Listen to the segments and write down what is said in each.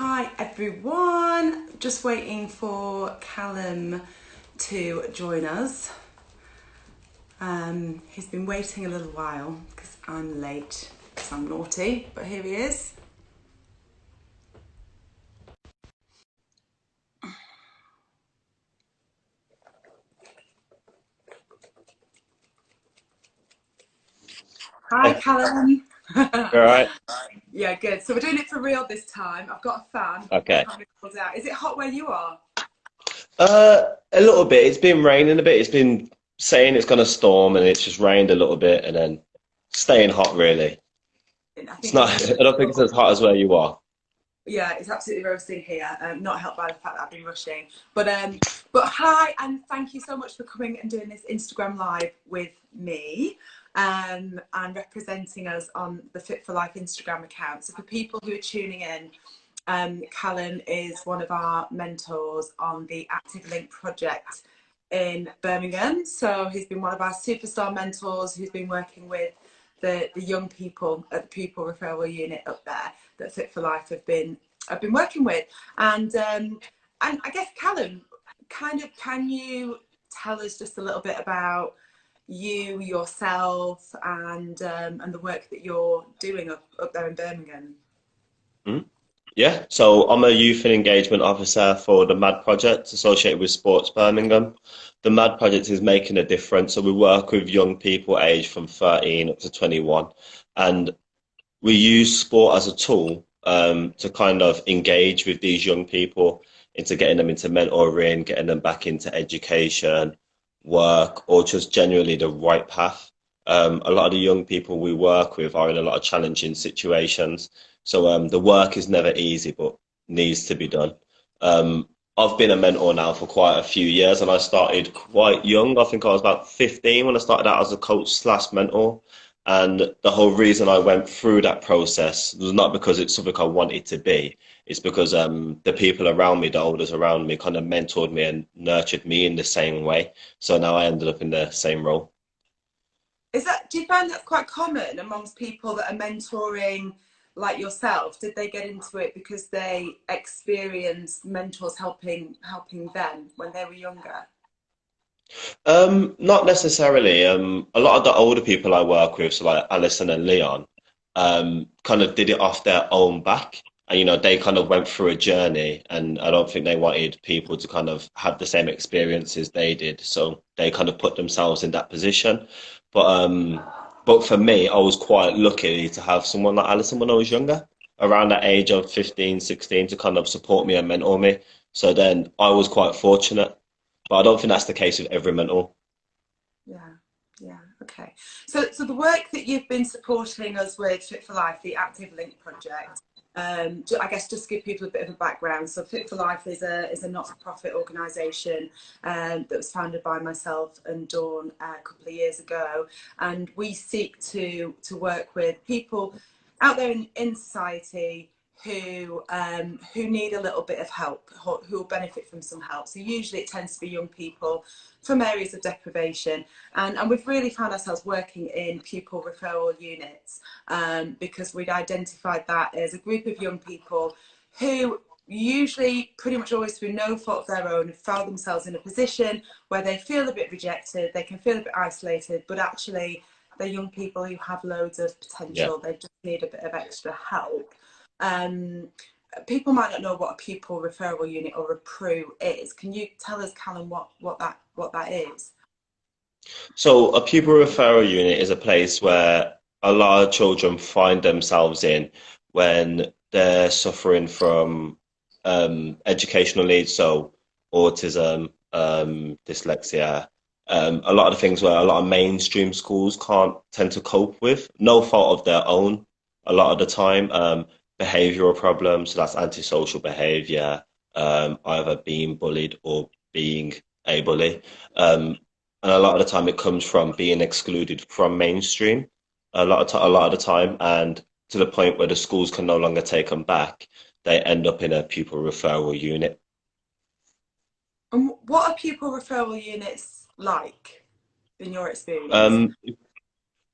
Hi everyone, just waiting for Callum to join us. He's been waiting a little while because I'm late, because I'm naughty, but here he is. Hi Callum. All right. Yeah, good. So we're doing it for real this time. I've got a fan. Okay. Is it hot where you are? A little bit. It's been raining a bit. It's been saying it's going to storm, and it's just rained a little bit, and then staying hot. Really, I it's think not. it's I don't think it's as hot as where you are. Yeah, it's absolutely roasting here. Not helped by the fact that I've been rushing. But hi, and thank you so much for coming and doing this Instagram live with me, and representing us on the Fit for Life Instagram account. So for people who are tuning in, Callum is one of our mentors on the Active Link project in Birmingham. So he's been one of our superstar mentors who's been working with the young people at the Pupil Referral Unit up there that Fit for Life have been working with. And I guess Callum, can you tell us just a little bit about you yourself and the work that you're doing up there in Birmingham? Hmm? Yeah. So I'm a youth and engagement officer for the MAD project associated with Sports Birmingham. The MAD project is making a difference. So we work with young people aged from 13 up to 21, and we use sport as a tool to kind of engage with these young people into getting them into mentoring, getting them back into education, work, or just generally the right path. A lot of the young people we work with are in a lot of challenging situations. So the work is never easy, but needs to be done. I've been a mentor now for quite a few years, and I started quite young. I think I was about 15 when I started out as a coach slash mentor. And the whole reason I went through that process was not because it's something I wanted to be. It's because the people around me, the elders around me, kind of mentored me and nurtured me in the same way. So now I ended up in the same role. Do you find that's quite common amongst people that are mentoring like yourself? Did they get into it because they experienced mentors helping them when they were younger? Not necessarily. A lot of the older people I work with, so like Alison and Leon, kind of did it off their own back. And, they kind of went through a journey, and I don't think they wanted people to kind of have the same experiences they did. So they kind of put themselves in that position. But for me, I was quite lucky to have someone like Alison when I was younger, around that age of 15, 16, to kind of support me and mentor me. So then I was quite fortunate. But I don't think that's the case with every mentor. Yeah, yeah, okay. So the work that you've been supporting us with Fit for Life, the Active Link project, I guess just to give people a bit of a background. So Fit for Life is a not-for-profit organisation that was founded by myself and Dawn a couple of years ago, and we seek to work with people out there in society who need a little bit of help, who will benefit from some help. So usually it tends to be young people from areas of deprivation, and we've really found ourselves working in pupil referral units because we'd identified that as a group of young people who usually pretty much always through no fault of their own have found themselves in a position where they feel a bit rejected, they can feel a bit isolated, but actually they're young people who have loads of Yeah. potential, they just need a bit of extra help. um, People might not know what a pupil referral unit or a PRU is. Can you tell us, Callum, what that is? So a pupil referral unit is a place where a lot of children find themselves in when they're suffering from educational needs, so autism, dyslexia, a lot of the things where a lot of mainstream schools can't tend to cope with, no fault of their own, a lot of the time. Behavioral problems, so that's antisocial behavior, either being bullied or being a bully. Um, and a lot of the time it comes from being excluded from mainstream a lot of the time, and to the point where the schools can no longer take them back, they end up in a pupil referral unit. And what are pupil referral units like in your experience? um,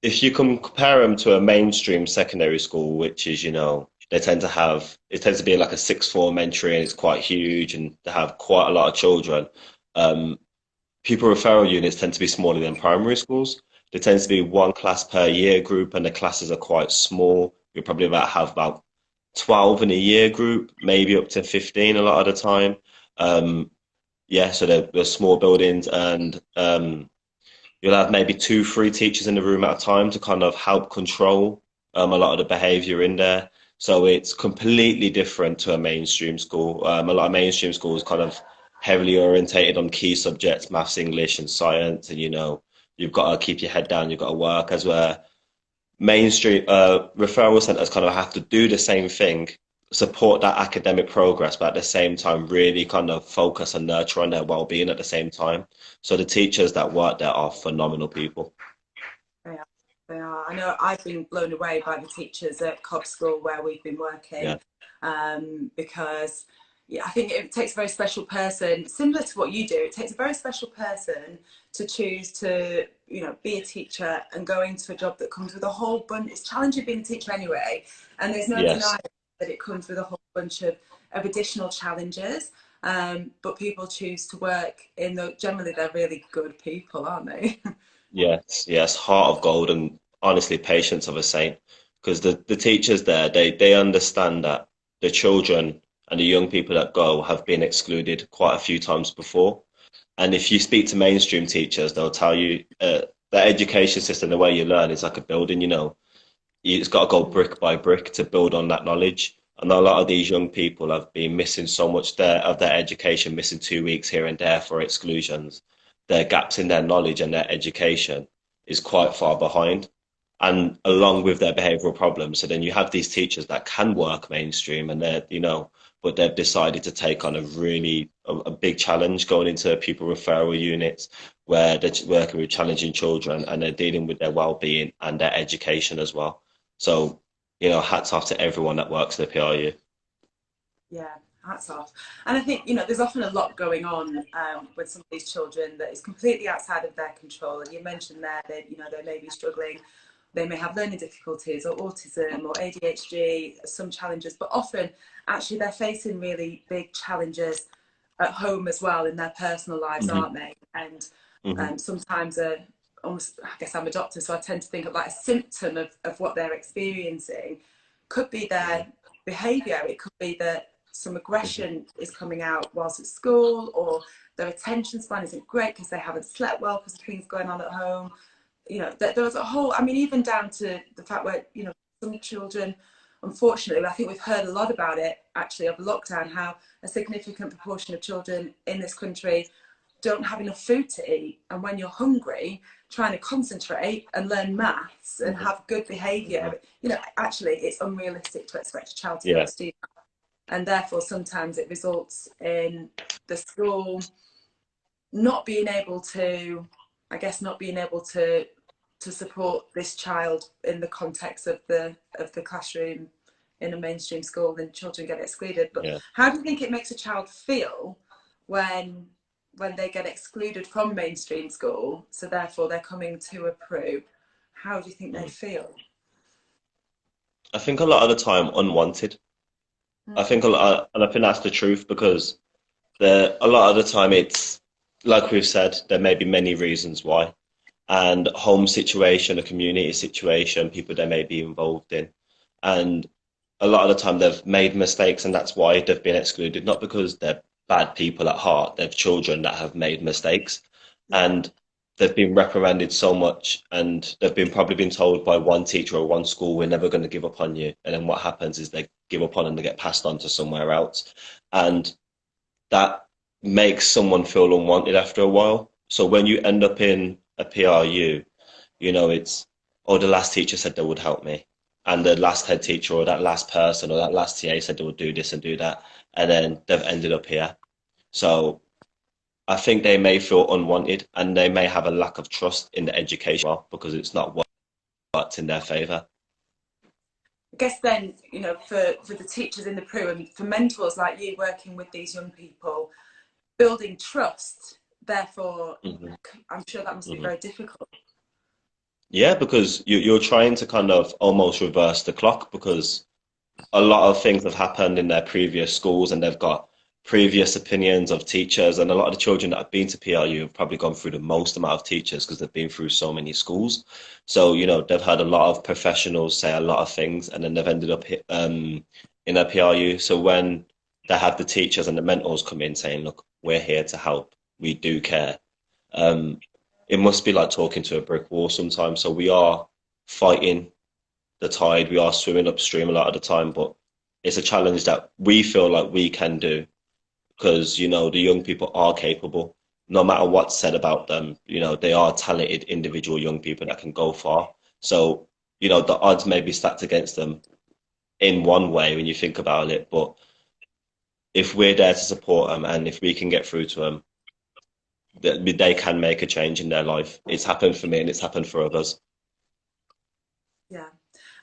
if you can compare them to a mainstream secondary school, which is, They tend to have, it tends to be like a sixth form entry and it's quite huge and they have quite a lot of children. Um, Pupil referral units tend to be smaller than primary schools. There tends to be one class per year group and the classes are quite small. You probably have about 12 in a year group, maybe up to 15 a lot of the time. Um, yeah, so they're small buildings and you'll have maybe two, three teachers in the room at a time to kind of help control a lot of the behavior in there. So it's completely different to a mainstream school. A lot of mainstream schools kind of heavily orientated on key subjects, maths, English, and science. And, you've got to keep your head down, you've got to work, as where mainstream referral centers kind of have to do the same thing, support that academic progress, but at the same time really kind of focus and nurture on their well-being at the same time. So the teachers that work there are phenomenal people. They are. They are. I know I've been blown away by the teachers at Cobb School where we've been working, because I think it takes a very special person, similar to what you do. It takes a very special person to choose to, be a teacher and go into a job that comes with a whole bunch. It's challenging being a teacher anyway, and there's no denying that it comes with a whole bunch of additional challenges. But people choose to work in generally they're really good people, aren't they? Yes, heart of gold and honestly patience of a saint. Because the teachers there, they understand that the children and the young people that go have been excluded quite a few times before. And if you speak to mainstream teachers, they'll tell you the education system, the way you learn is like a building, it's got to go brick by brick to build on that knowledge. And a lot of these young people have been missing so much of their education, missing 2 weeks here and there for exclusions. Their gaps in their knowledge and their education is quite far behind. And along with their behavioral problems. So then you have these teachers that can work mainstream and but they've decided to take on a big challenge going into pupil referral units where they're working with challenging children and they're dealing with their well-being and their education as well. So, hats off to everyone that works in the PRU. Yeah, hats off. And I think, there's often a lot going on with some of these children that is completely outside of their control. And you mentioned there that, they may be struggling, they may have learning difficulties or autism or ADHD, some challenges, but often actually they're facing really big challenges at home as well in their personal lives, aren't they? And sometimes almost, I guess I'm a doctor, so I tend to think of like a symptom of what they're experiencing could be their behaviour. It could be that some aggression is coming out whilst at school, or their attention span isn't great because they haven't slept well because of things going on at home. There's a whole, even down to the fact where, some children, unfortunately, I think we've heard a lot about it actually over lockdown, how a significant proportion of children in this country don't have enough food to eat. And when you're hungry, trying to concentrate and learn maths and have good behaviour, actually it's unrealistic to expect a child to be able to do that. And therefore, sometimes it results in the school not being able to support this child in the context of the classroom in a mainstream school, and children get excluded. But how do you think it makes a child feel when they get excluded from mainstream school, so therefore they're coming to a PRU? How do you think they feel? I think a lot of the time unwanted. I think and I think that's the truth, because a lot of the time it's like we've said, there may be many reasons why, and home situation, a community situation, people they may be involved in, and a lot of the time they've made mistakes, and that's why they've been excluded. Not because they're bad people at heart, they're children that have made mistakes, and they've been reprimanded so much, and they've probably been told by one teacher or one school, we're never going to give up on you. And then what happens is they give up on and they get passed on to somewhere else. And that makes someone feel unwanted after a while. So when you end up in a PRU, it's, oh, the last teacher said they would help me. And the last head teacher or that last person or that last TA said they would do this and do that. And then they've ended up here. So I think they may feel unwanted, and they may have a lack of trust in the education because it's not worked in their favour. I guess then, for the teachers in the PRU and for mentors like you working with these young people, building trust, therefore, I'm sure that must be very difficult. Yeah, because you're trying to kind of almost reverse the clock, because a lot of things have happened in their previous schools and they've got previous opinions of teachers. And a lot of the children that have been to PRU have probably gone through the most amount of teachers because they've been through so many schools. So, you know, they've had a lot of professionals say a lot of things and then they've ended up in a PRU. So when they have the teachers and the mentors come in saying, look, we're here to help, we do care. Um, it must be like talking to a brick wall sometimes. So we are fighting the tide. We are swimming upstream a lot of the time, but it's a challenge that we feel like we can do because, you know, the young people are capable. No matter what's said about them, you know, they are talented individual young people that can go far. So, you know, the odds may be stacked against them in one way when you think about it, but if we're there to support them and if we can get through to them, they can make a change in their life. It's happened for me and it's happened for others. Yeah.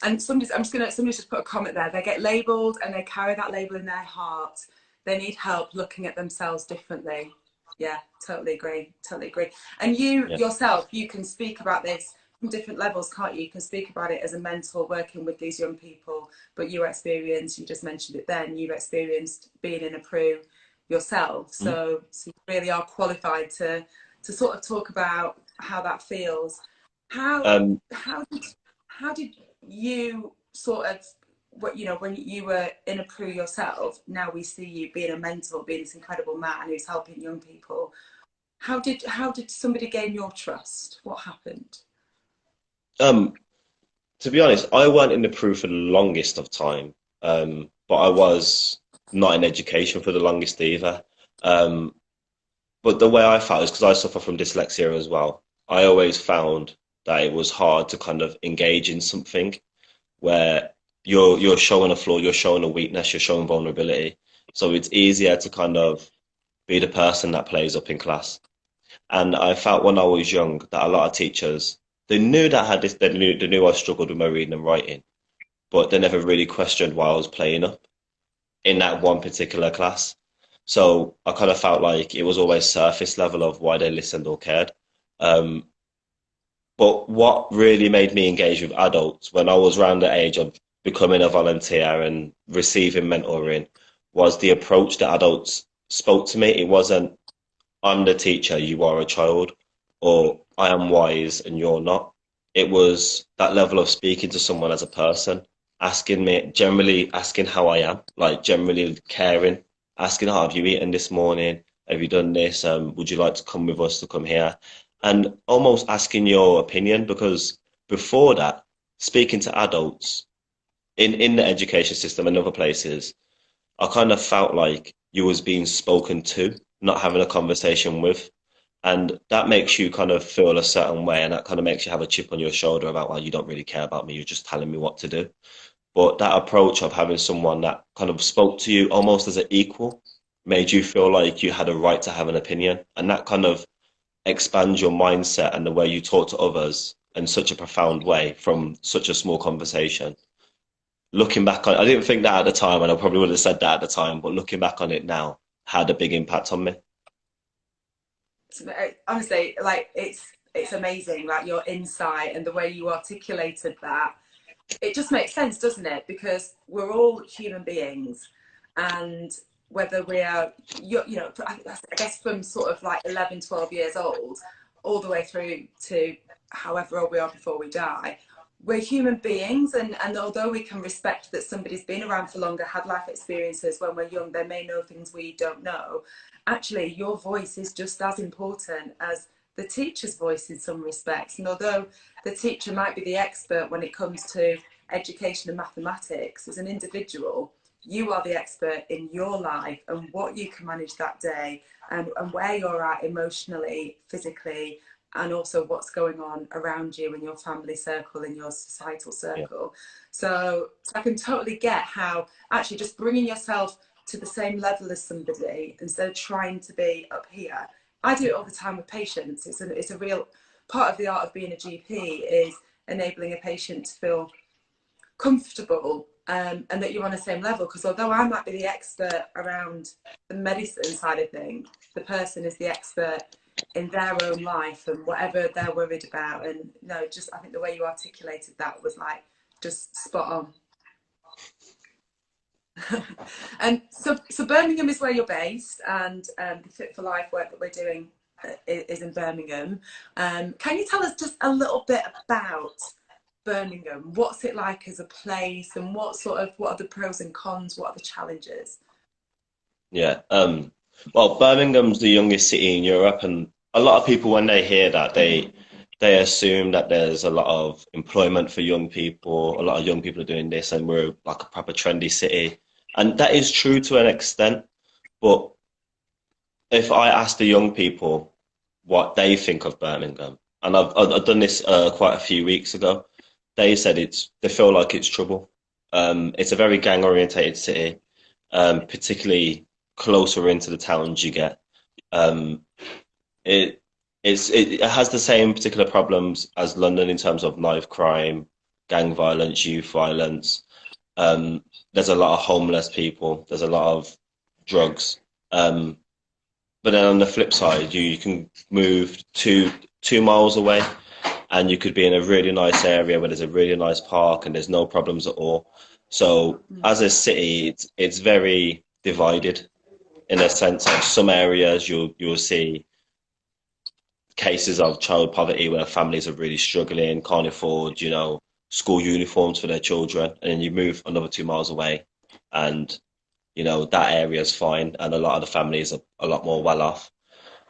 And somebody's just put a comment there. They get labelled and they carry that label in their heart. They need help looking at themselves differently. Yeah, totally agree. Totally agree. And you Yeah. yourself, you can speak about this from different levels, can't you? You can speak about it as a mentor working with these young people, but your experience, you just mentioned it then, you've experienced being in a PRU yourself. Mm. So you really are qualified to sort of talk about how that feels. How Um, how did how did you sort of, what, you know, when you were in a crew yourself, now we see you being a mentor, being this incredible man who's helping young people. How did somebody gain your trust? What happened? um, to be honest, I weren't in the crew for the longest of time, but I was not in education for the longest either. Um, but the way I felt is because I suffer from dyslexia as well. I always found that it was hard to kind of engage in something where you're showing a flaw, you're showing a weakness, you're showing vulnerability. So it's easier to kind of be the person that plays up in class. And I felt when I was young that a lot of teachers they knew that I had this, they knew I struggled with my reading and writing, but they never really questioned why I was playing up in that one particular class. So I kind of felt like it was always surface level of why they listened or cared. Um, but what really made me engage with adults when I was around the age of becoming a volunteer and receiving mentoring was the approach that adults spoke to me. It wasn't, I'm the teacher, you are a child, or I am wise and you're not. It was that level of speaking to someone as a person, asking me, generally asking how I am, like generally caring, asking, oh, have you eaten this morning? Have you done this? Would you like to come with us to come here? And almost asking your opinion because before that, speaking to adults in the education system and other places, I kind of felt like you was being spoken to, not having a conversation with. And that makes you kind of feel a certain way, and that kind of makes you have a chip on your shoulder about, well, you don't really care about me, you're just telling me what to do. But that approach of having someone that kind of spoke to you almost as an equal made you feel like you had a right to have an opinion. And that kind of expands your mindset and the way you talk to others in such a profound way from such a small conversation. Looking back on, I didn't think that at the time, and I probably would have said that at the time, but looking back on it now, had a big impact on me. Honestly, like it's amazing, like your insight and the way you articulated that. It just makes sense, doesn't it? Because we're all human beings, and whether we are, you know, I guess from sort of like 11, 12 years old, all the way through to however old we are before we die, we're human beings. And although we can respect that somebody's been around for longer, had life experiences when we're young, they may know things we don't know. Actually, your voice is just as important as the teacher's voice in some respects. And although the teacher might be the expert when it comes to education and mathematics, as an individual, you are the expert in your life and what you can manage that day, and where you're at emotionally, physically, and also what's going on around you in your family circle, in your societal Yeah, circle. So I can totally get how actually just bringing yourself to the same level as somebody instead of trying to be up here. I do it all the time with patients. It's a real part of the art of being a GP is enabling a patient to feel comfortable, and that you're on the same level. Because although I might be the expert around the medicine side of things, the person is the expert in their own life and whatever they're worried about. And no, just I think the way you articulated that was like just spot on. And so Birmingham is where you're based, and the Fit for Life work that we're doing is in Birmingham. Can you tell us just a little bit about Birmingham? What's it like as a place, and what are the pros and cons? What are the challenges? Yeah. Well, Birmingham's the youngest city in Europe, and a lot of people, when they hear that, they assume that there's a lot of employment for young people. A lot of young people are doing this, and we're like a proper trendy city, and that is true to an extent. But if I ask the young people what they think of Birmingham, and I've done this quite a few weeks ago, they said they feel like it's trouble. It's a very gang orientated city, particularly closer into the towns you get. Um, it it has the same particular problems as London in terms of knife crime, gang violence, youth violence. There's a lot of homeless people. There's a lot of drugs. Um, but then on the flip side, you can move 2 miles away, and you could be in a really nice area where there's a really nice park and there's no problems at all. So as a city, it's very divided in a sense of some areas you'll see cases of child poverty where families are really struggling, can't afford, school uniforms for their children, and then you move another 2 miles away, and that area is fine, and a lot of the families are a lot more well off.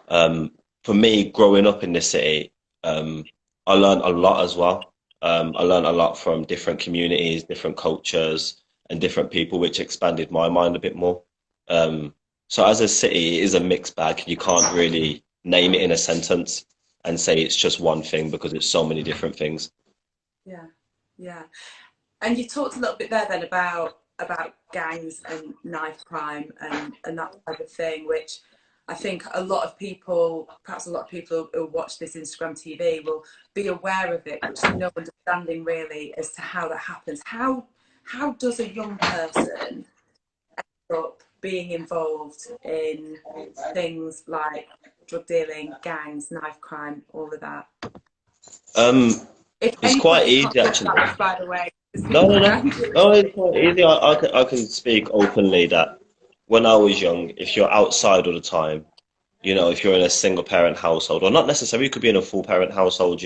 For me, growing up in this city, I learned a lot as well. I learned a lot from different communities, different cultures, and different people, which expanded my mind a bit more. So as a city, it is a mixed bag. You can't really name it in a sentence and say it's just one thing because it's so many different things. Yeah, yeah. And you talked a little bit there then about gangs and knife crime and that type of thing, which I think perhaps a lot of people who watch this Instagram TV will be aware of it, but just no understanding really as to how that happens. How does a young person end up being involved in things like drug dealing, gangs, knife crime, all of that? Um, If it's quite anybody can't easy get actually. that, by the way, there's No, people no, no. around you. No, it's quite easy. I can speak openly that when I was young, if you're outside all the time, if you're in a single parent household, or not necessarily, you could be in a full parent household,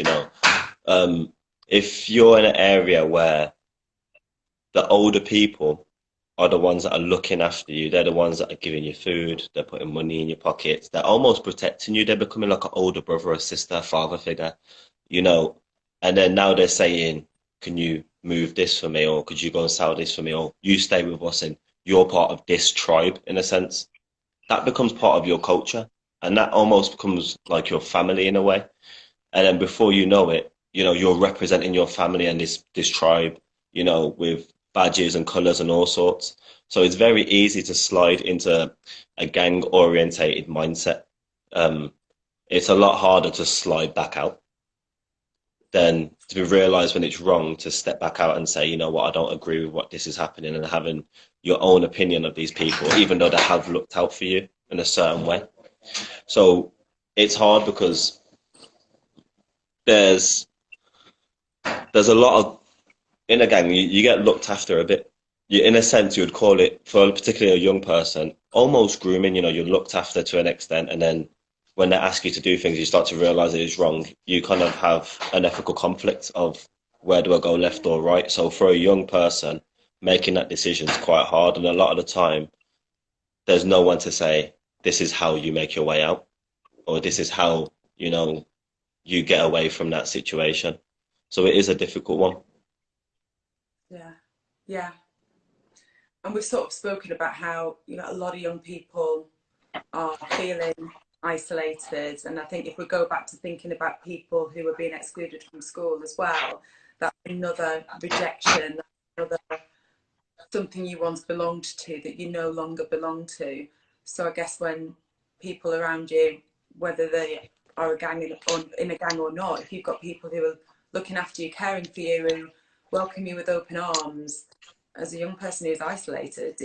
um, if you're in an area where the older people are the ones that are looking after you, they're the ones that are giving you food, they're putting money in your pockets, they're almost protecting you, they're becoming like an older brother or sister, father figure, you know, and then now they're saying, can you move this for me, or could you go and sell this for me, or you stay with us and you're part of this tribe in a sense. That becomes part of your culture, and that almost becomes like your family in a way. And then before you know it, you're representing your family and this tribe, with badges and colors and all sorts. So it's very easy to slide into a gang orientated mindset. Um, it's a lot harder to slide back out than to realize when it's wrong to step back out and say, you know what, I don't agree with what this is happening, and having your own opinion of these people, even though they have looked out for you in a certain way. So it's hard because there's there's a lot of in a gang you get looked after a bit. In a sense, you would call it, for particularly a young person, almost grooming. You're looked after to an extent, and then when they ask you to do things, you start to realize it is wrong. You kind of have an ethical conflict of where do I go, left or right. So for a young person, making that decision is quite hard, and a lot of the time, there's no one to say this is how you make your way out, or this is how you get away from that situation. So it is a difficult one. Yeah, yeah. And we've sort of spoken about how a lot of young people are feeling isolated, and I think if we go back to thinking about people who are being excluded from school as well, that's another rejection, another something you once belonged to that you no longer belong to. So I guess when people around you, whether they are in a gang or not, if you've got people who are looking after you, caring for you, who welcome you with open arms, as a young person who's isolated,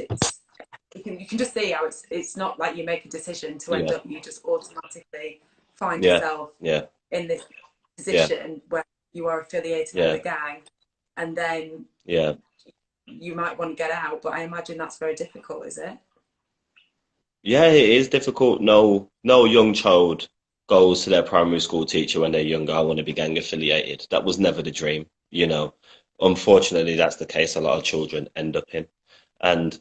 you can just see how it's not like you make a decision to end Yeah, up, you just automatically find yeah, yourself yeah, in this yeah, position where you are affiliated with yeah, a gang, and then yeah, you might want to get out, but I imagine that's very difficult, is it? Yeah, it is difficult. No young child goes to their primary school teacher when they're younger, I want to be gang affiliated. That was never the dream, you know. Unfortunately, that's the case a lot of children end up in. And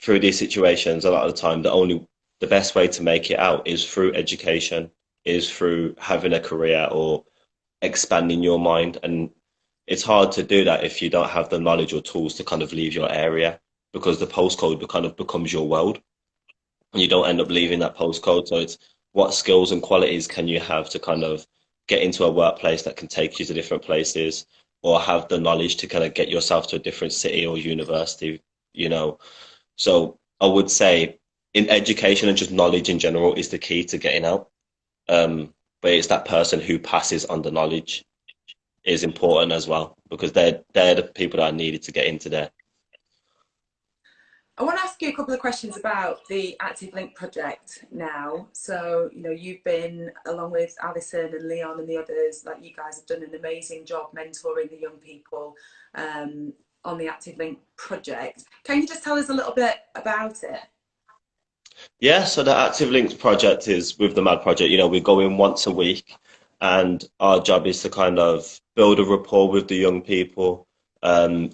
through these situations, a lot of the time, the best way to make it out is through education, is through having a career or expanding your mind. And it's hard to do that if you don't have the knowledge or tools to kind of leave your area because the postcode kind of becomes your world and you don't end up leaving that postcode. So it's what skills and qualities can you have to kind of get into a workplace that can take you to different places or have the knowledge to kind of get yourself to a different city or university, you know. So I would say in education and just knowledge in general is the key to getting out. But it's that person who passes on the knowledge is important as well because they're the people that are needed to get into there. I want to ask you a couple of questions about the Active Link project now. So, you know, you've been, along with Alison and Leon and the others, like you guys have done an amazing job mentoring the young people on the Active Link project. Can you just tell us a little bit about it? Yeah, so the Active Links project is with the MAD project, you know, we go in once a week and our job is to kind of build a rapport with the young people,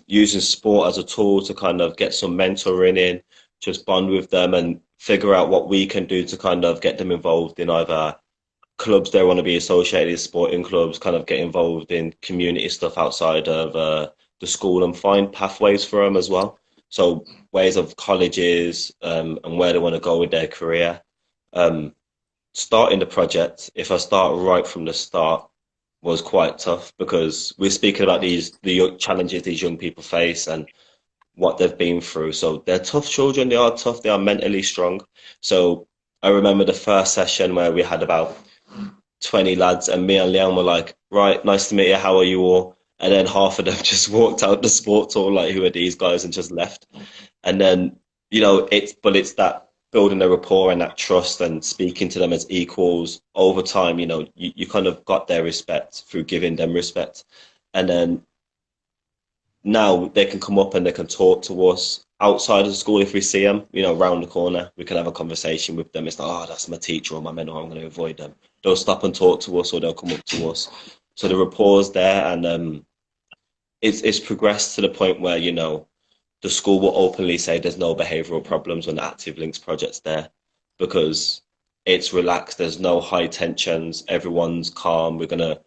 using sport as a tool to kind of get some mentoring in, just bond with them and figure out what we can do to kind of get them involved in either clubs they want to be associated with, sporting clubs, kind of get involved in community stuff outside of the school and find pathways for them as well. So ways of colleges and where they want to go with their career. Starting the project, if I start right from the start, was quite tough because we're speaking about challenges these young people face and what they've been through. So they're tough children, they are tough, they are mentally strong. So I remember the first session where we had about 20 lads and me and Leon were like, right, nice to meet you, how are you all? And then half of them just walked out the sports hall like, who are these guys, and just left. And then, you know, it's that building a rapport and that trust and speaking to them as equals over time, you know, you kind of got their respect through giving them respect. And then now they can come up and they can talk to us outside of school if we see them, you know, round the corner. We can have a conversation with them. It's like, oh, that's my teacher or my mentor, I'm going to avoid them. They'll stop and talk to us or they'll come up to us. So the rapport's there and it's progressed to the point where, you know, the school will openly say there's no behavioural problems when the Active Links project's there because it's relaxed, there's no high tensions, everyone's calm, we're going to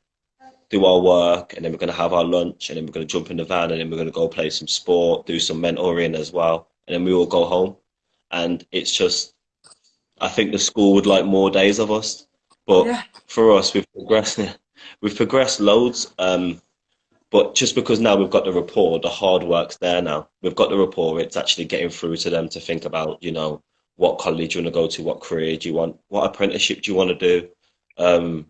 do our work and then we're going to have our lunch and then we're going to jump in the van and then we're going to go play some sport, do some mentoring as well, and then we all go home. And it's just, I think the school would like more days of us, but Yeah. for us, we've progressed loads. But just because now we've got the rapport, the hard work's there now. We've got the rapport, it's actually getting through to them to think about, you know, what college you want to go to, what career do you want, what apprenticeship do you want to do,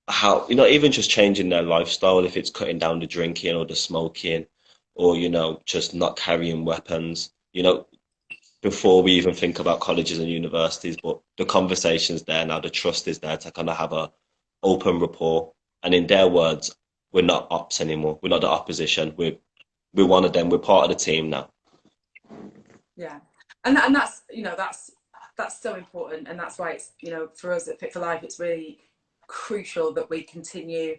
how, you know, even just changing their lifestyle, if it's cutting down the drinking or the smoking, or, you know, just not carrying weapons, you know, before we even think about colleges and universities, but the conversation's there now, the trust is there to kind of have a open rapport. And in their words, we're not ops anymore. We're not the opposition. We're one of them. We're part of the team now. Yeah, and that's, you know, that's so important, and that's why it's, you know, for us at Fit for Life, it's really crucial that we continue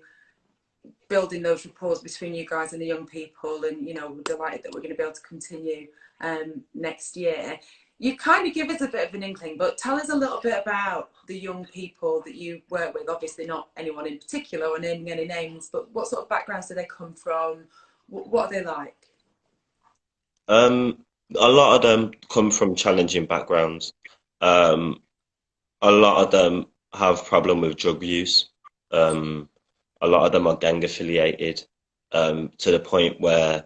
building those rapports between you guys and the young people. And, you know, we're delighted that we're going to be able to continue next year. You kind of give us a bit of an inkling, but tell us a little bit about the young people that you work with. Obviously not anyone in particular or naming any names, but what sort of backgrounds do they come from? What are they like? A lot of them come from challenging backgrounds. Um, a lot of them have problem with drug use. Um, a lot of them are gang affiliated, to the point where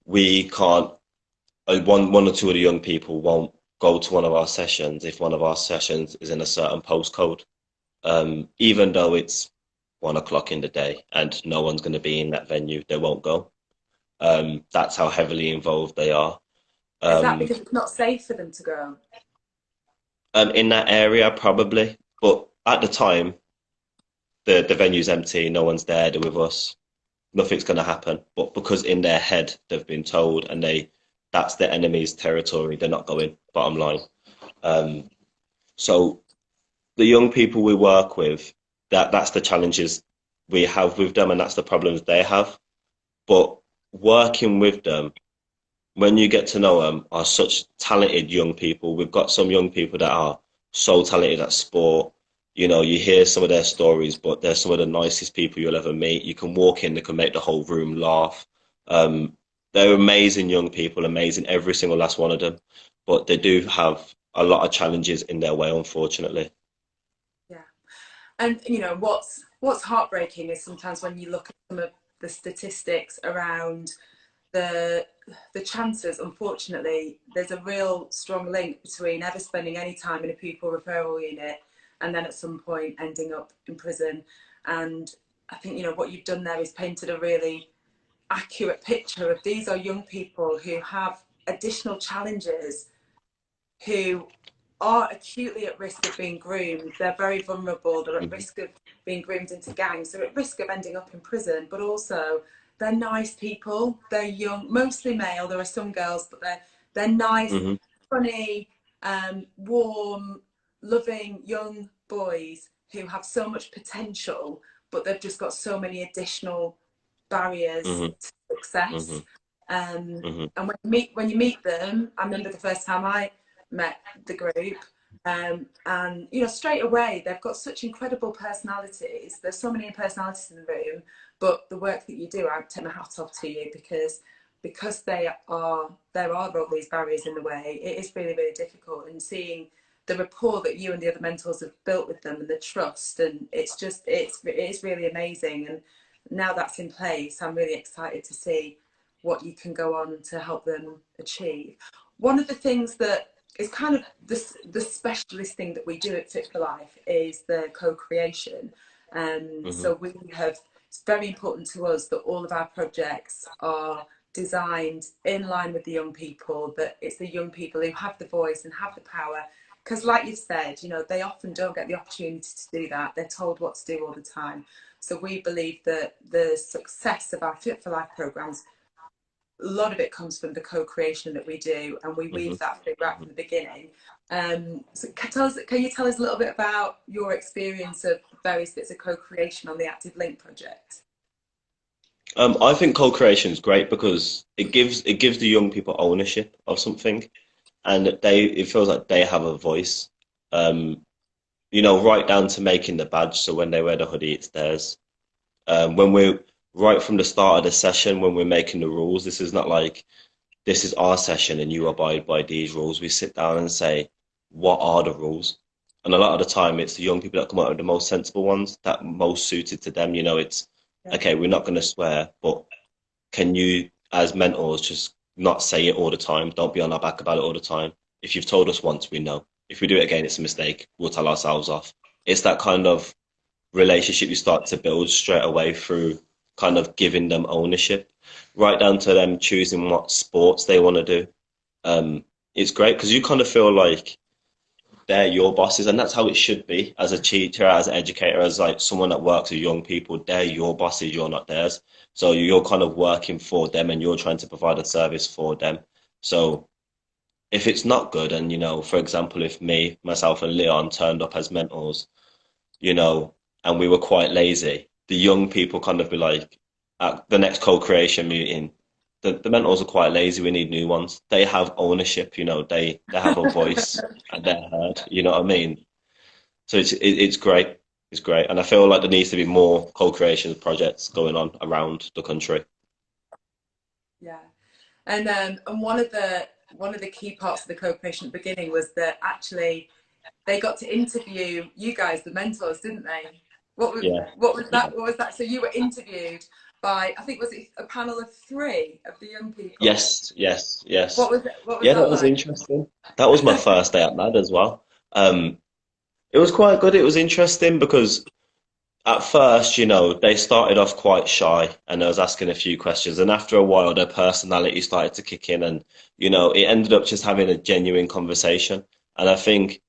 we can't, one or two of the young people won't go to one of our sessions if one of our sessions is in a certain postcode, even though it's 1 o'clock in the day and no one's going to be in that venue, they won't go. That's how heavily involved they are. Is that because it's not safe for them to go? In that area, probably, but at the time, the venue's empty, no one's there, they're with us. nothing's going to happen. But because in their head they've been told, and that's the enemy's territory, they're not going. Bottom line. Um, so the young people we work with, that's the challenges we have with them, and that's the problems they have. But working with them, when you get to know them, are such talented young people. We've got some young people that are so talented at sport. You know, you hear some of their stories, but they're some of the nicest people you'll ever meet. You can walk in, they can make the whole room laugh. Um, they're amazing young people, amazing, every single last one of them. But they do have a lot of challenges in their way, unfortunately. Yeah. And you know what's heartbreaking is sometimes when you look at some of the statistics around the chances. Unfortunately, there's a real strong link between ever spending any time in a pupil referral unit and then at some point ending up in prison. And I think what you've done there is painted a really accurate picture of these are young people who have additional challenges, who are acutely at risk of being groomed. They're very vulnerable. They're at Mhm, risk of being groomed into gangs. They're at risk of ending up in prison, but also they're nice people. They're young, mostly male. There are some girls, but they're nice, mhm, funny, warm, loving young boys who have so much potential, but they've just got so many additional barriers mhm, to success. mhm, mhm, And when you meet them, I remember the first time I met the group, and straight away they've got such incredible personalities. There's so many personalities in the room, but the work that you do, I take my hat off to you, because there are all these barriers in the way. It is really, really difficult, and seeing the rapport that you and the other mentors have built with them and the trust, and it's really amazing. And now that's in place, I'm really excited to see what you can go on to help them achieve. One of the things that is kind of the specialist thing that we do at Fit for Life is the co-creation. mhm, So it's very important to us that all of our projects are designed in line with the young people, that it's the young people who have the voice and have the power. Because like you've said, they often don't get the opportunity to do that. They're told what to do all the time. So we believe that the success of our Fit for Life programs, a lot of it comes from the co-creation that we do, and we weave mhm, that through right from the beginning. So can you tell us a little bit about your experience of various bits of co-creation on the Active Link project? I think co-creation is great because it gives the young people ownership of something, and it feels like they have a voice. Um, right down to making the badge, so when they wear the hoodie, it's theirs. When we're right from the start of the session, when we're making the rules, this is not like this is our session and you abide by these rules. We sit down and say, what are the rules? And a lot of the time, it's the young people that come up with the most sensible ones, that most suited to them. It's Yeah. okay, we're not going to swear, but can you, as mentors, just not say it all the time? Don't be on our back about it all the time. If you've told us once, we know. If we do it again, it's a mistake. We'll tell ourselves off. It's that kind of relationship you start to build straight away through kind of giving them ownership, right down to them choosing what sports they want to do. It's great because you kind of feel like they're your bosses, and that's how it should be as a teacher, as an educator, as like someone that works with young people. They're your bosses, you're not theirs. So you're kind of working for them, and you're trying to provide a service for them. So if it's not good, and for example, if myself, and Leon turned up as mentors, you know, and we were quite lazy, the young people kind of be like, at the next co-creation meeting, the mentors are quite lazy. We need new ones. They have ownership, they have a voice and they're heard. You know what I mean? So it's great. It's great, and I feel like there needs to be more co-creation projects going on around the country. Yeah. And one of the key parts of the co-creation at the beginning was that actually they got to interview you guys, the mentors, didn't they? What was Yeah, what was yeah. that? What was that? So you were interviewed by, I think, was it a panel of three of the young people? Yes, yes, yes. What was Yeah, that that was like? interesting. That was my first day at MAD as well. Um, it was quite good. It was interesting because at first, they started off quite shy and I was asking a few questions. And after a while, their personality started to kick in and, it ended up just having a genuine conversation. And I think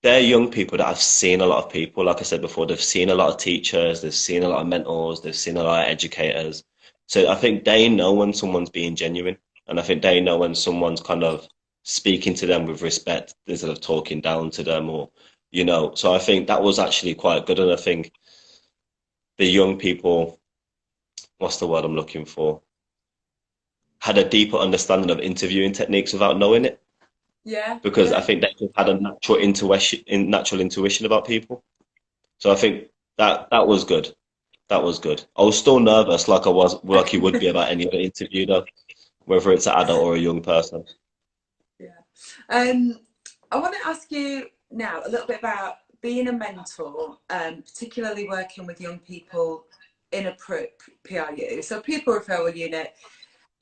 they're young people that have seen a lot of people. Like I said before, they've seen a lot of teachers, they've seen a lot of mentors, they've seen a lot of educators. So I think they know when someone's being genuine, and I think they know when someone's kind of speaking to them with respect instead of talking down to them, or you know. So I think that was actually quite good, and I think the young people, what's the word I'm looking for, had a deeper understanding of interviewing techniques without knowing it, Yeah, because I yeah. think they just had a natural intuition about people. So I think that was good. That was good. I was still nervous, like you would be about any other interview, though, whether it's an adult or a young person. Yeah. Um, I want to ask you now a little bit about being a mentor, particularly working with young people in a PRU. So Pupil Referral Unit,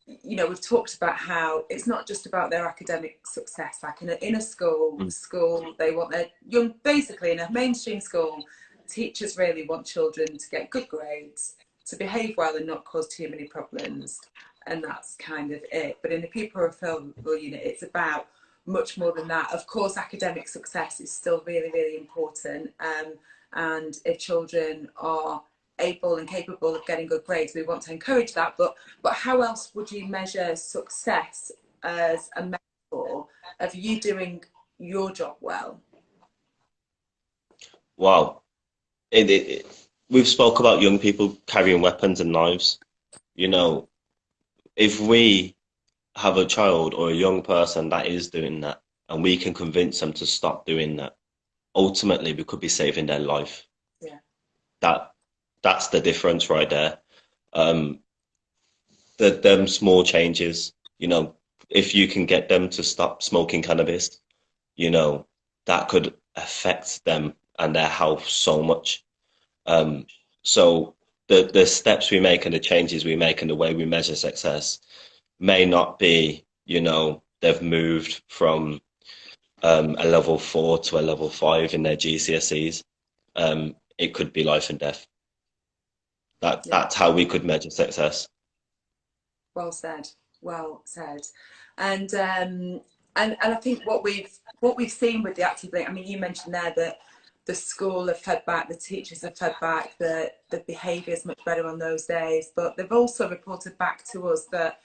you know, we've talked about how it's not just about their academic success. Like in a school, Mm. they want their young, basically in a mainstream school, teachers really want children to get good grades, to behave well and not cause too many problems. And that's kind of it. But in the Pupil Referral Unit, it's about much more than that. Of course, academic success is still really, really important. And if children are able and capable of getting good grades, we want to encourage that. But how else would you measure success as a mentor of you doing your job well? Wow. We've spoke about young people carrying weapons and knives. You know, if we have a child or a young person that is doing that, and we can convince them to stop doing that, ultimately we could be saving their life. Yeah. That that's the difference right there. Um, them small changes, you know, if you can get them to stop smoking cannabis, you know, that could affect them and their health so much. Um, so the steps we make and the changes we make and the way we measure success may not be, you know, they've moved from a level 4 to a level 5 in their GCSEs. It could be life and death. Yeah. That's how we could measure success. Well said. Well said. And and I think what we've seen with the active link, I mean, you mentioned there that the school have fed back, the teachers have fed back, the behaviour is much better on those days. But they've also reported back to us that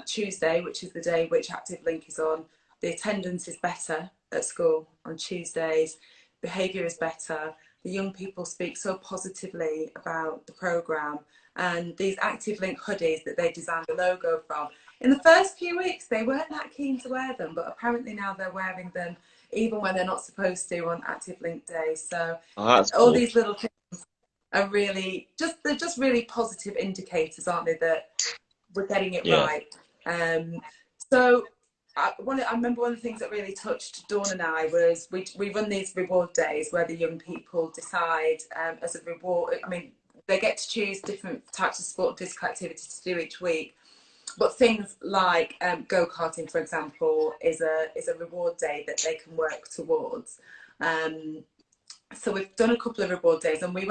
Tuesday, which is the day which Active Link is on, the attendance is better at school on Tuesdays, behaviour is better. The young people speak so positively about the programme, and these Active Link hoodies that they designed the logo from. In the first few weeks, they weren't that keen to wear them, but apparently now they're wearing them even when they're not supposed to on Active Link Day. So Oh, that's all cool. these little things are really they're just really positive indicators, aren't they, that we're getting it Yeah. right. So I remember one of the things that really touched Dawn and I was we run these reward days where the young people decide as a reward. I mean, they get to choose different types of sport and physical activity to do each week. But things like go-karting, for example, is a reward day that they can work towards. So we've done a couple of reward days, and we've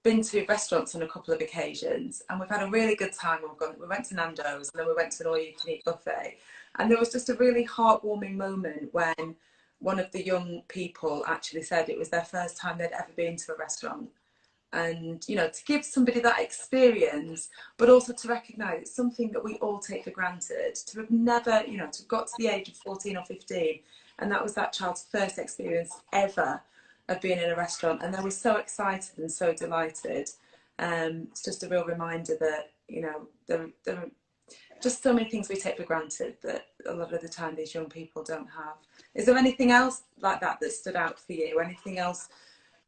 been to restaurants on a couple of occasions, and we've had a really good time. We went to Nando's, and then we went to an all-you-can-eat buffet, and there was just a really heartwarming moment when one of the young people actually said it was their first time they'd ever been to a restaurant. And you know, to give somebody that experience, but also to recognise it's something that we all take for granted, to have never, you know, to have got to the age of 14 or 15, and that was that child's first experience ever of being in a restaurant, and they were so excited and so delighted. It's just a real reminder that, you know, there are just so many things we take for granted that a lot of the time these young people don't have. Is there anything else like that that stood out for you? Anything else?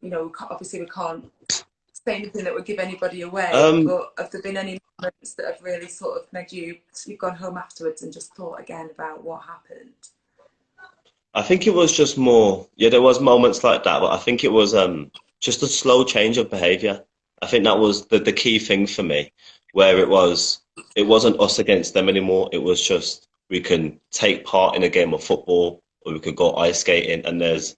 You know, obviously we can't say anything that would give anybody away, Um, but have there been any moments that have really sort of made you've gone home afterwards and just thought again about what happened? I think it was just more, yeah, there was moments like that, but I think it was just a slow change of behavior. I think that was the key thing for me, where it wasn't us against them anymore. It was just we can take part in a game of football or we could go ice skating and there's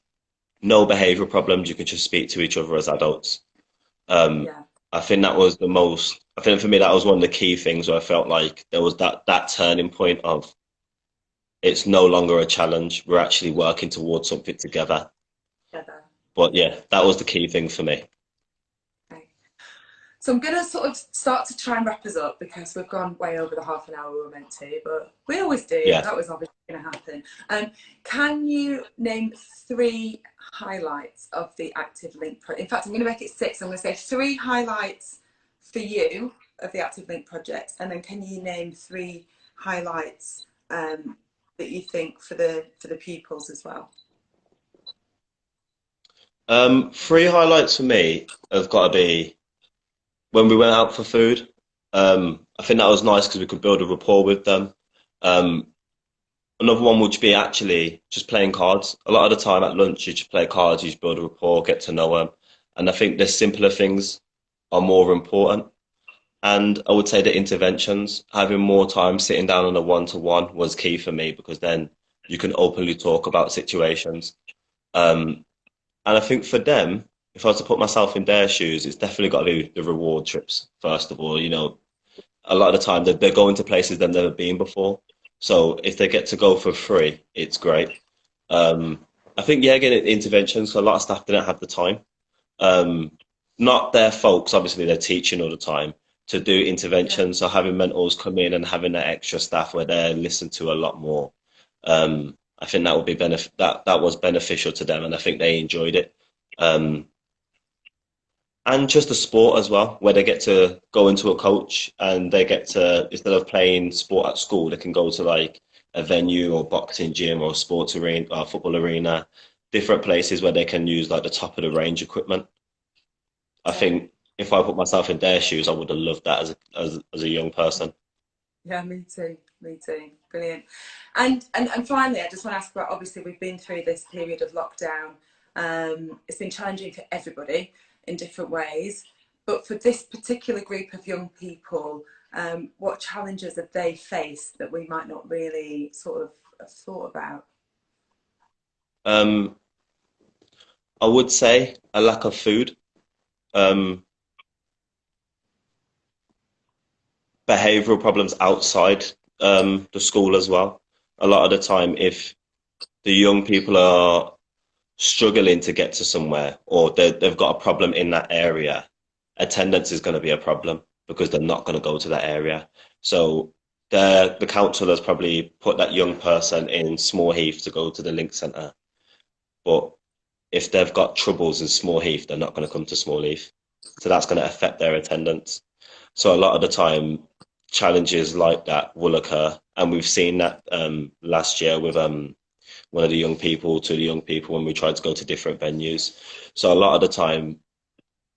no behavior problems. You can just speak to each other as adults. Um, Yeah, I think that was the most, I think for me that was one of the key things where I felt like there was that turning point of it's no longer a challenge. We're actually working towards something together. Together. But yeah, that was the key thing for me. Okay. So I'm going to sort of start to try and wrap us up because we've gone way over the half an hour we were meant to, but we always do. Yeah. That was obviously going to happen. Can you name 3 highlights of the Active Link project? In fact, I'm going to make it 6. I'm going to say 3 highlights for you of the Active Link project, and then can you name 3 highlights that you think for the pupils as well? 3 highlights for me have got to be when we went out for food. I think that was nice because we could build a rapport with them. Um, Another one would be actually just playing cards. A lot of the time at lunch, you just play cards, you just build a rapport, get to know them. And I think the simpler things are more important. And I would say the interventions, having more time sitting down on a one-to-one was key for me because then you can openly talk about situations. Um, and I think for them, if I was to put myself in their shoes, it's definitely got to be the reward trips, first of all. You know, a lot of the time they're going to places they've never been before. So if they get to go for free, it's great. I think, yeah, again, interventions, so a lot of staff didn't have the time. Um, Not their folks, obviously, they're teaching all the time to do Yeah. interventions. So having mentors come in and having that extra staff where they're listened to a lot more. I think that would be that was beneficial to them, and I think they enjoyed it. Um, and just the sport as well, where they get to go into a coach and they get to, instead of playing sport at school, they can go to like a venue or boxing gym or sports arena or football arena, different places where they can use like the top of the range equipment. I Yeah. think if I put myself in their shoes, I would have loved that as a young person. Yeah, me too. Me too. Brilliant. And finally, I just want to ask about, obviously we've been through this period of lockdown. It's been challenging for everybody in different ways. But for this particular group of young people, what challenges have they faced that we might not really sort of have thought about? Um, I would say a lack of food, um, behavioral problems outside the school as well. A lot of the time, if the young people are struggling to get to somewhere or they've got a problem in that area, attendance is going to be a problem because they're not going to go to that area. So the council has probably put that young person in Small Heath to go to the Link Centre. But if they've got troubles in Small Heath, they're not going to come to Small Heath. So that's going to affect their attendance. So a lot of the time, challenges like that will occur. And we've seen that last year with one of the young people, to the young people, when we tried to go to different venues. So a lot of the time,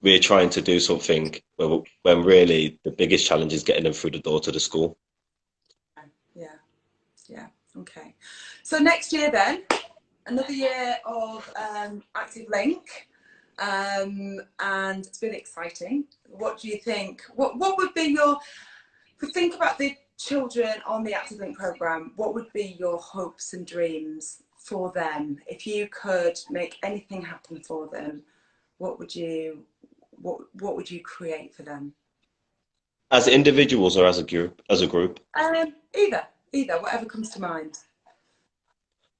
we're trying to do something when really the biggest challenge is getting them through the door to the school. Yeah, yeah, okay. So next year then, another year of Active Link, and it's been exciting. What do you think? What would be your, if we think about the children on the Active Link programme, what would be your hopes and dreams for them? If you could make anything happen for them, what would you create for them? As individuals or as a group? As a group. Either, whatever comes to mind.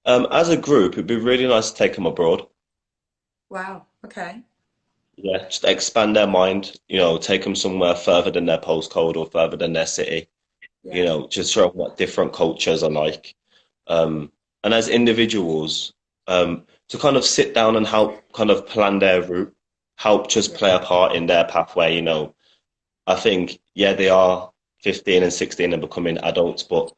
As a group, it'd be really nice to take them abroad. Wow. Okay. Yeah, just expand their mind, take them somewhere further than their postcode or further than their city, Yeah. just show 'em what different cultures are like. And as individuals, to kind of sit down and help kind of plan their route, help just Yeah. play a part in their pathway. I think, yeah, they are 15 and 16 and becoming adults, but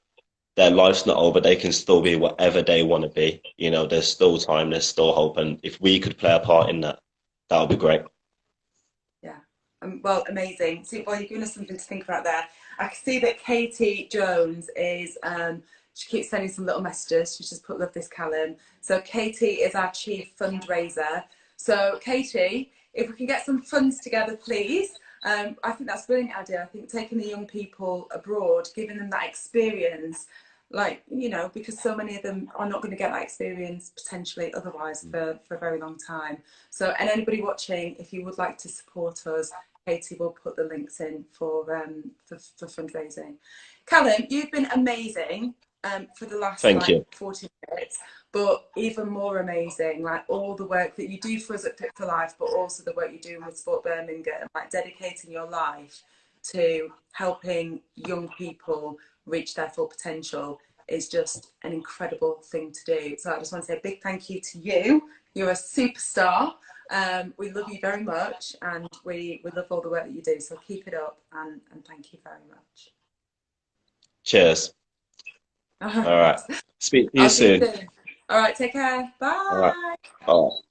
their life's not over. They can still be whatever they want to be. There's still time, there's still hope. And if we could play a part in that, that would be great. Yeah. Well, amazing. So, well, you've given us something to think about there. I can see that Katie Jones is, she keeps sending some little messages. She's just put, love this, Callum. So Katie is our chief fundraiser. So Katie, if we can get some funds together, please. I think that's a brilliant idea. I think taking the young people abroad, giving them that experience, because so many of them are not going to get that experience potentially otherwise for a very long time. So, and anybody watching, if you would like to support us, Katie will put the links in for fundraising. Callum, you've been amazing. for the last Thank like you. 40 minutes. But even more amazing, like all the work that you do for us at Fit for Life, but also the work you're doing with Sport Birmingham, like dedicating your life to helping young people reach their full potential is just an incredible thing to do. So I just want to say a big thank you to you. You're a superstar. We love you very much, and we love all the work that you do. So keep it up, and thank you very much. Cheers. All All right. right. Speak to you I'll see you soon. soon. All right, take care. All right. Bye. All right.